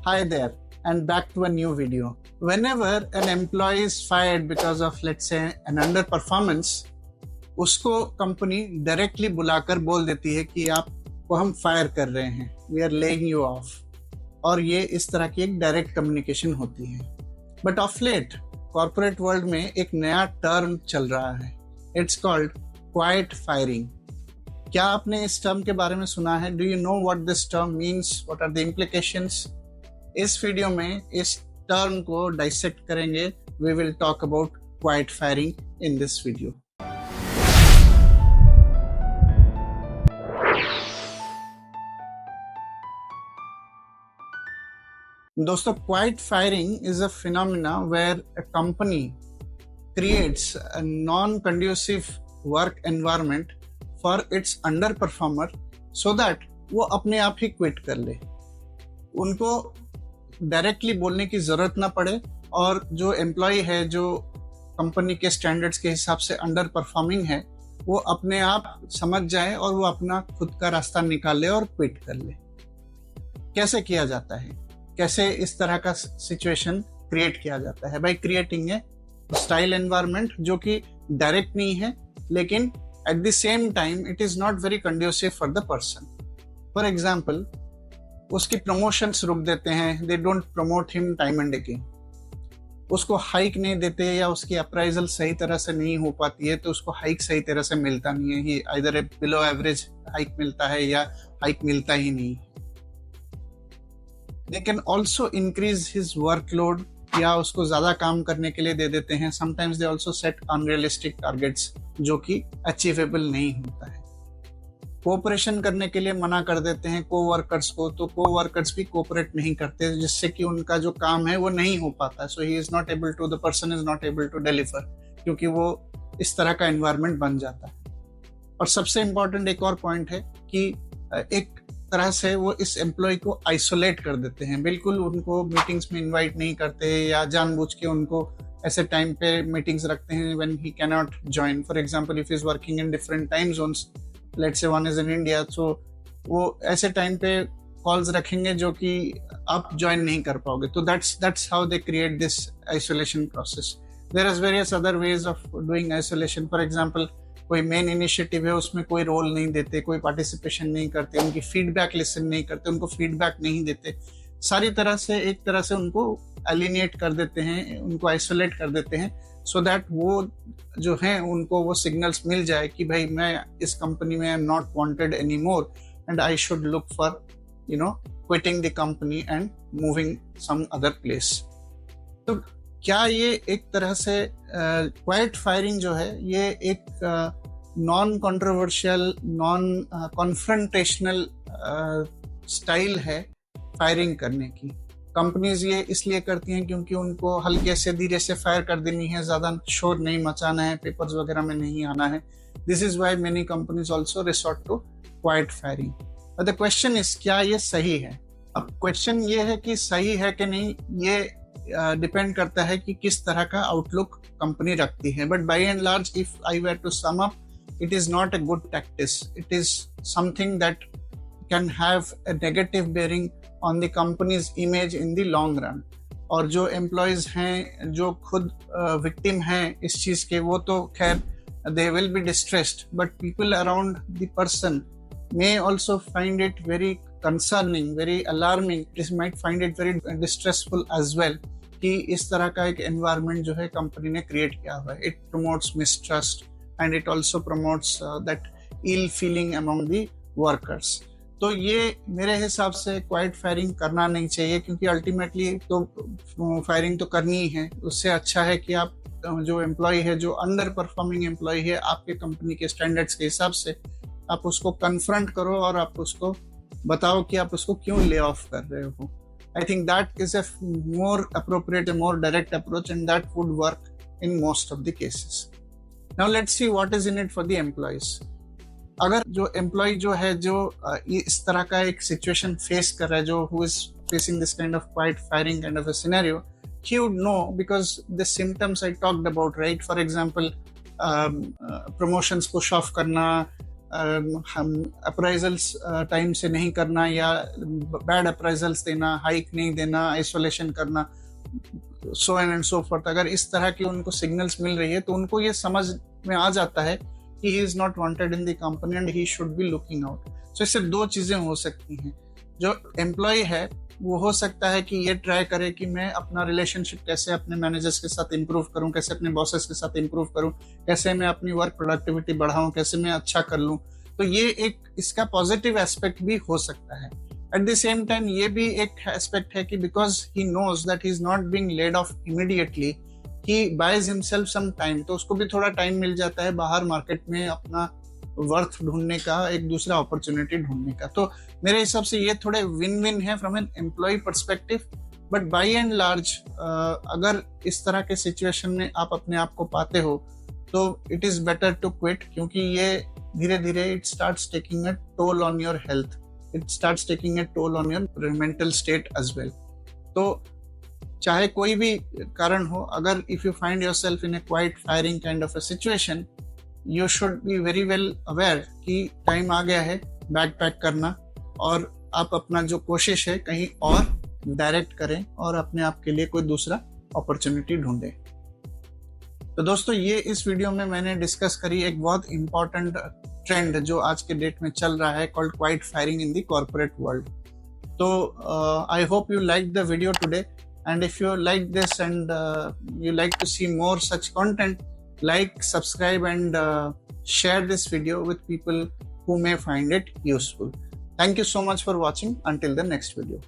Hi there, and back to a new video. Whenever an employee is fired because of, let's say, an underperformance, उसको company directly बुलाकर बोल देती है कि आपको हम फायर कर रहे हैं, we are laying you off, और ये इस तरह की एक डायरेक्ट कम्युनिकेशन होती है। But of late corporate world में एक नया टर्म चल रहा है, इट्स कॉल्ड क्वाइट फायरिंग। क्या आपने इस टर्म के बारे में सुना है? Do you know what this term means, what are the implications? इस वीडियो में इस टर्म को डाइसेक्ट करेंगे। We will talk about quiet firing in this video. दोस्तों, quiet firing is a phenomena where a company creates a non conducive work environment for its under performer so that वो अपने आप ही quit कर ले, उनको directly बोलने की जरूरत ना पड़े, और जो एम्प्लॉय है जो कंपनी के स्टैंडर्ड्स के हिसाब से अंडर परफॉर्मिंग है, वो अपने आप समझ जाए और वो अपना खुद का रास्ता निकाले और क्विट कर ले। कैसे किया जाता है? कैसे इस तरह का सिचुएशन क्रिएट किया जाता है? By creating a style environment जो कि डायरेक्ट नहीं है, लेकिन at the same time it is not very conducive for the person. For example, उसकी प्रमोशंस रुक देते हैं, they don't promote him time and again, उसको हाइक नहीं देते, या उसकी अप्राइजल सही तरह से नहीं हो पाती है तो उसको हाइक सही तरह से मिलता नहीं है, ही आइदर बिलो एवरेज हाइक मिलता है या हाइक मिलता ही नहीं। They can also increase his workload, या उसको ज्यादा काम करने के लिए दे देते हैं। Sometimes they also set unrealistic targets जो कि अचीवेबल नहीं होता है। कोऑपरेशन करने के लिए मना कर देते हैं कोवर्कर्स को, तो कोवर्कर्स भी कोऑपरेट नहीं करते, जिससे कि उनका जो काम है वो नहीं हो पाता। So he is not able to, the person is not able to deliver, क्योंकि वो इस तरह का एनवायरनमेंट बन जाता है। और सबसे इम्पोर्टेंट एक और पॉइंट है कि एक तरह से वो इस एम्प्लॉय को आइसोलेट कर देते हैं, बिल्कुल उनको मीटिंग्स में इन्वाइट नहीं करते, या जानबूझ के उनको ऐसे टाइम पे मीटिंग्स रखते हैं when he can not join. For example, if is working in different time zones, let's say one is in India, तो वो ऐसे टाइम पे कॉल्स रखेंगे जो कि आप ज्वाइन नहीं कर पाओगे। तो that's how they create this isolation process. There is various other ways of doing isolation. For example, कोई मेन इनिशिएटिव है, उसमें कोई रोल नहीं देते, कोई पार्टिसिपेशन नहीं करते, उनकी फीडबैक लिसन नहीं करते, उनको फीडबैक नहीं देते, सारी तरह से एक तरह से उनको एलिनेट कर देते हैं, उनको आइसोलेट कर देते हैं, सो दैट वो जो हैं उनको वो सिग्नल्स मिल जाए कि भाई मैं इस कंपनी में I am not wanted any more and I should look for quitting the company and moving some other place. तो क्या ये एक तरह से क्वाइट फायरिंग जो है, ये एक non controversial, non confrontational style है फायरिंग करने की? कंपनीज ये इसलिए करती हैं क्योंकि उनको हल्के से धीरे से फायर कर देनी है, ज्यादा शोर नहीं मचाना है, पेपर्स वगैरह में नहीं आना है। This is why many companies also resort to quiet firing. But the question is, क्या ये सही है? अब क्वेश्चन ये है कि सही है कि नहीं, ये डिपेंड करता है कि किस तरह का आउटलुक कंपनी रखती है। But by and large, if I were to sum up, it is not a good practice, it is something that can have a negative bearing on the company's image in the long run। और जो employees हैं, जो खुद victim हैं इस चीज के, वो तो खैर they will be distressed, but people around the person may also find it very concerning, very alarming, they might find it very distressful as well कि इस तरह का एक environment जो है कंपनी ने क्रिएट किया हुआ है। It promotes mistrust and it also promotes that ill feeling among the workers। तो ये मेरे हिसाब से क्वाइट फायरिंग करना नहीं चाहिए, क्योंकि अल्टीमेटली तो फायरिंग तो करनी ही है। उससे अच्छा है कि आप जो एम्प्लॉय है, जो अंडर परफॉर्मिंग एम्प्लॉय है आपके कंपनी के स्टैंडर्ड्स के हिसाब से, आप उसको कन्फ्रंट करो और आप उसको बताओ कि आप उसको क्यों ले ऑफ कर रहे हो। I think that is a more appropriate, more direct approach, and that would work in most of the cases. Now let's see what is in it for the employees. अगर जो employ जो है, जो इस तरह का एक सिचुएशन फेस कर रहा है, जो who is facing this kind of quite firing kind of a scenario, he would know because the symptoms I talked about, right? For example, promotions push off करना, हम अप्राइजल्स टाइम से नहीं करना या बैड अप्राइजल्स देना, हाइक नहीं देना, आइसोलेशन करना, सो एंड सो फोर्थ, अगर इस तरह की उनको सिग्नल्स मिल रही है तो उनको ये समझ में आ जाता है कि he is not wanted in the company and he should be looking out. So इससे दो चीजें हो सकती हैं। जो एम्प्लॉय है वो हो सकता है कि ये ट्राई करे कि मैं अपना रिलेशनशिप कैसे अपने मैनेजर्स के साथ इंप्रूव करूं, कैसे अपने बॉसेस के साथ इंप्रूव करूं, कैसे मैं अपनी वर्क प्रोडक्टिविटी बढ़ाऊं, कैसे मैं अच्छा कर लूं। तो ये एक इसका पॉजिटिव एस्पेक्ट भी हो सकता है। एट द सेम टाइम ये भी एक एस्पेक्ट है कि because he knows that he is not being laid off immediately, he buys himself some time, तो उसको भी थोड़ा टाइम मिल जाता है बाहर मार्केट में अपना वर्थ ढूंढने का, एक दूसरा अपॉर्चुनिटी ढूंढने का। तो मेरे हिसाब से ये थोड़े विन विन है from an employee perspective. But by and large अगर इस तरह के सिचुएशन में आप अपने आप को पाते हो तो it is better to quit, क्योंकि ये धीरे धीरे it starts taking a toll on your health, it starts taking a toll on your mental state as well. तो चाहे कोई भी कारण हो, अगर if you find yourself in a quiet firing kind of a situation, you should be very well aware कि time आ गया है बैग पैक करना और आप अपना जो कोशिश है कहीं और डायरेक्ट करें और अपने आप के लिए कोई दूसरा अपॉर्चुनिटी ढूंढें। तो दोस्तों ये इस वीडियो में मैंने डिस्कस करी एक बहुत इंपॉर्टेंट ट्रेंड जो आज के डेट में चल रहा है, called quiet firing in the corporate world. तो I hope you like the video today, and if you like this and you like to see more such content, like, subscribe and share this video with people who may find it useful. Thank you so much for watching. Until the next video.